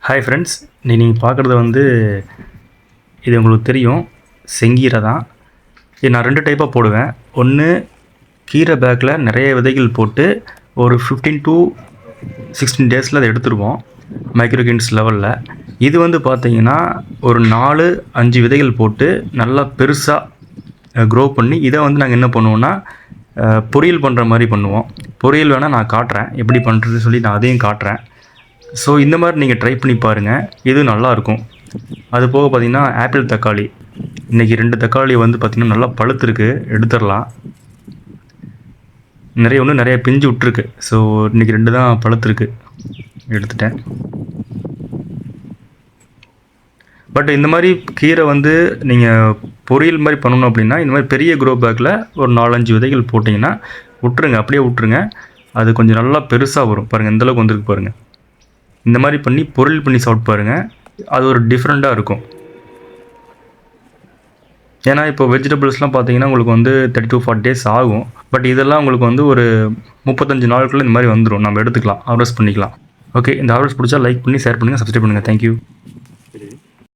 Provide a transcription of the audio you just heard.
Hi friends, நீங்கள் பார்க்குறது இது உங்களுக்கு தெரியும், செங்கீரை தான். இது நான் 2 டைப்பாக போடுவேன். ஒன்று, கீரை பேக்கில் நிறைய விதைகள் போட்டு ஒரு 15 to 16 டேஸில் அதை எடுத்துருவோம் மைக்ரோகின்ஸ் லெவலில். இது பார்த்தீங்கன்னா ஒரு 4-5 விதைகள் போட்டு நல்லா பெருசாக க்ரோ பண்ணி இதை நாங்கள் என்ன பண்ணுவோன்னா பொரியல் பண்ணுற மாதிரி பண்ணுவோம். பொரியல் வேணால் நான் காட்டுறேன், எப்படி பண்ணுறது சொல்லி நான் அதையும் காட்டுறேன். ஸோ இந்த மாதிரி நீங்கள் ட்ரை பண்ணி பாருங்கள், இது நல்லாயிருக்கும். அது போக பார்த்திங்கன்னா ஆப்பிள் தக்காளி, இன்றைக்கி 2 தக்காளி பார்த்திங்கன்னா நல்லா பழுத்துருக்கு, எடுத்துடலாம். நிறைய பிஞ்சு விட்டுருக்கு. ஸோ இன்றைக்கி 2 தான் பழுத்துருக்கு, எடுத்துட்டேன். பட் இந்த மாதிரி கீரை நீங்கள் பொரியல் மாதிரி பண்ணணும் அப்படின்னா இந்த மாதிரி பெரிய க்ரோ பேக்கில் ஒரு 4-5 விதைகள் போட்டிங்கன்னா விட்டுருங்க, அப்படியே விட்டுருங்க. அது கொஞ்சம் நல்லா பெருசாக வரும் பாருங்கள், இந்தளவுக்கு வந்துருக்கு பாருங்கள். இந்த மாதிரி பண்ணி பொரியல் பண்ணி சாப்பிட்டு பாருங்கள், அது ஒரு டிஃப்ரெண்ட்டாக இருக்கும். ஏன்னா இப்போ வெஜிடபிள்ஸ்லாம் பார்த்தீங்கன்னா உங்களுக்கு 30 to 40 டேஸ் ஆகும். பட் இதெல்லாம் உங்களுக்கு ஒரு 35 நாளுக்குள்ளே இந்த மாதிரி வந்துடும், நம்ம எடுத்துக்கலாம், ஹார்வெஸ்ட் பண்ணிக்கலாம். ஓகே, இந்த ஹார்வெஸ்ட் பிடிச்சா லைக் பண்ணி ஷேர் பண்ணுங்கள், சப்ஸ்கிரைப் பண்ணுங்கள். தேங்க்யூ.